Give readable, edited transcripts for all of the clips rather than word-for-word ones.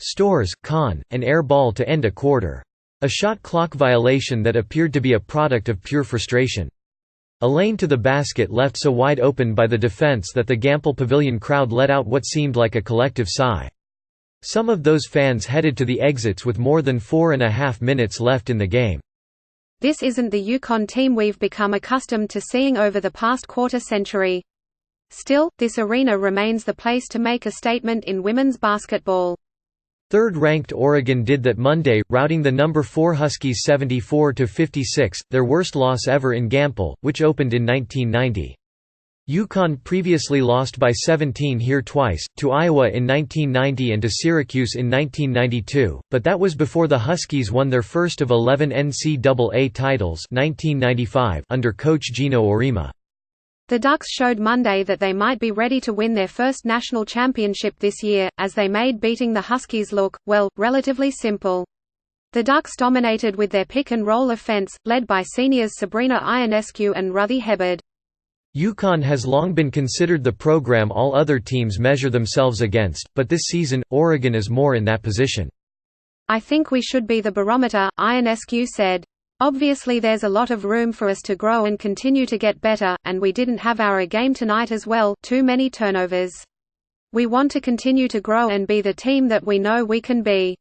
STORRS, Conn, an air ball to end a quarter. A shot clock violation that appeared to be a product of pure frustration. A lane to the basket left so wide open by the defense that the Gampel Pavilion crowd let out what seemed like a collective sigh. Some of those fans headed to the exits with more than 4.5 minutes left in the game. This isn't the UConn team we've become accustomed to seeing over the past quarter-century. Still, this arena remains the place to make a statement in women's basketball. Third-ranked Oregon did that Monday, routing the number 4 Huskies 74–56, their worst loss ever in Gampel, which opened in 1990. UConn previously lost by 17 here twice, to Iowa in 1990 and to Syracuse in 1992, but that was before the Huskies won their first of 11 NCAA titles 1995 under coach Gino Auriemma. The Ducks showed Monday that they might be ready to win their first national championship this year, as they made beating the Huskies look, well, relatively simple. The Ducks dominated with their pick-and-roll offense, led by seniors Sabrina Ionescu and Ruthie Hebard. UConn has long been considered the program all other teams measure themselves against, but this season, Oregon is more in that position. "I think we should be the barometer," Ionescu said. "Obviously there's a lot of room for us to grow and continue to get better, and we didn't have our A game tonight as well, too many turnovers. We want to continue to grow and be the team that we know we can be."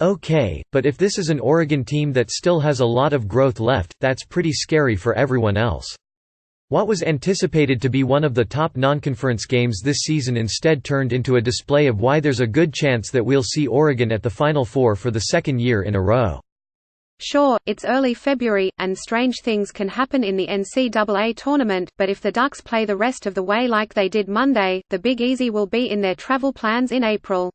Okay, but if this is an Oregon team that still has a lot of growth left, that's pretty scary for everyone else. What was anticipated to be one of the top non-conference games this season instead turned into a display of why there's a good chance that we'll see Oregon at the Final Four for the second year in a row. Sure, it's early February, and strange things can happen in the NCAA tournament, but if the Ducks play the rest of the way like they did Monday, the Big Easy will be in their travel plans in April.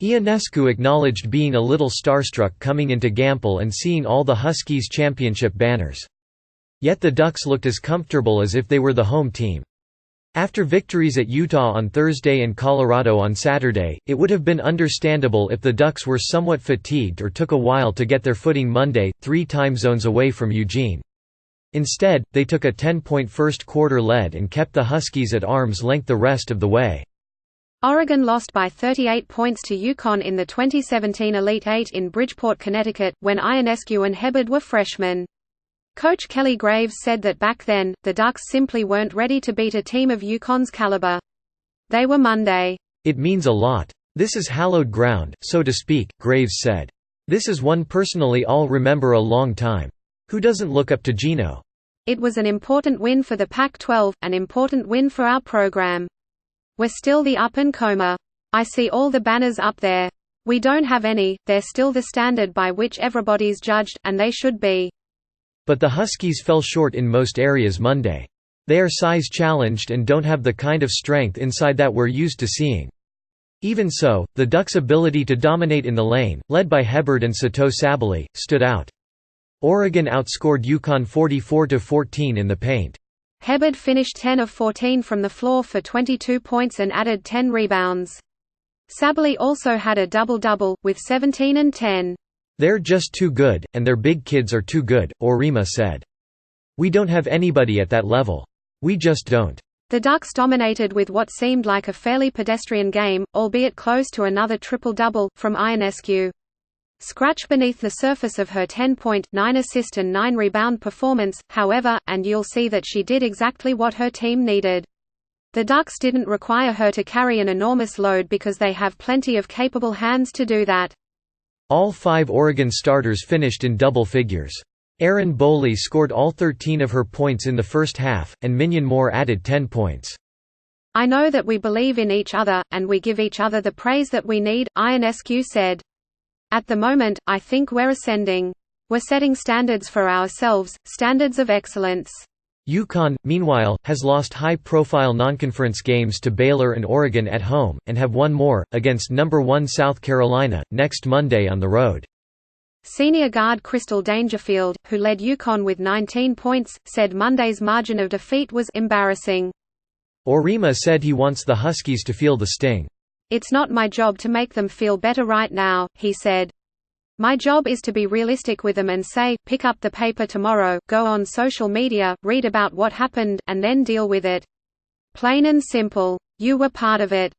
Ionescu acknowledged being a little starstruck coming into Gampel and seeing all the Huskies championship banners. Yet the Ducks looked as comfortable as if they were the home team. After victories at Utah on Thursday and Colorado on Saturday, it would have been understandable if the Ducks were somewhat fatigued or took a while to get their footing Monday, 3 time zones away from Eugene. Instead, they took a 10-point first-quarter lead and kept the Huskies at arm's length the rest of the way. Oregon lost by 38 points to UConn in the 2017 Elite Eight in Bridgeport, Connecticut, when Ionescu and Hebard were freshmen. Coach Kelly Graves said that back then, the Ducks simply weren't ready to beat a team of UConn's caliber. They were Monday. "It means a lot. This is hallowed ground, so to speak," Graves said. "This is one personally I'll remember a long time. Who doesn't look up to Gino?" "It was an important win for the Pac-12, an important win for our program. We're still the up-and-comer. I see all the banners up there. We don't have any, they're still the standard by which everybody's judged, and they should be." But the Huskies fell short in most areas Monday. They are size-challenged and don't have the kind of strength inside that we're used to seeing. Even so, the Ducks' ability to dominate in the lane, led by Hebard and Sato Sabally, stood out. Oregon outscored UConn 44–14 in the paint. Hebard finished 10 of 14 from the floor for 22 points and added 10 rebounds. Sabally also had a double-double, with 17 and 10. "They're just too good, and their big kids are too good," Auriemma said. "We don't have anybody at that level. We just don't." The Ducks dominated with what seemed like a fairly pedestrian game, albeit close to another triple-double, from Ionescu. Scratch beneath the surface of her 10-point, 9-assist and 9-rebound performance, however, and you'll see that she did exactly what her team needed. The Ducks didn't require her to carry an enormous load because they have plenty of capable hands to do that. All 5 Oregon starters finished in double figures. Erin Boley scored all 13 of her points in the first half, and Minion Moore added 10 points. "I know that we believe in each other, and we give each other the praise that we need," Ionescu said. "At the moment, I think we're ascending. We're setting standards for ourselves, standards of excellence." UConn, meanwhile, has lost high-profile non-conference games to Baylor and Oregon at home, and have won more, against number 1 South Carolina, next Monday on the road. Senior guard Crystal Dangerfield, who led UConn with 19 points, said Monday's margin of defeat was embarrassing. Auriemma said he wants the Huskies to feel the sting. "It's not my job to make them feel better right now," he said. "My job is to be realistic with them and say, pick up the paper tomorrow, go on social media, read about what happened, and then deal with it. Plain and simple. You were part of it.